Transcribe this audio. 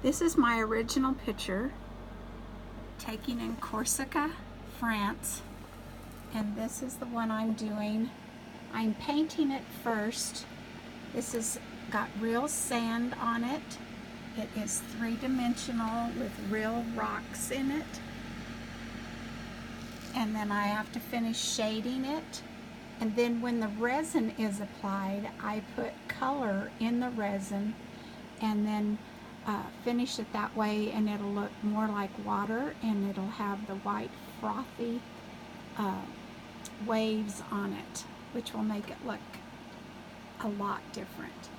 This is my original picture taken in Corsica, France, and this is the one I'm doing. I'm painting it first. This has got real sand on it. It is three-dimensional with real rocks in it. And then I have to finish shading it. And then when the resin is applied, I put color in the resin and then finish it that way, and it'll look more like water, and it'll have the white frothy waves on it, which will make it look a lot different.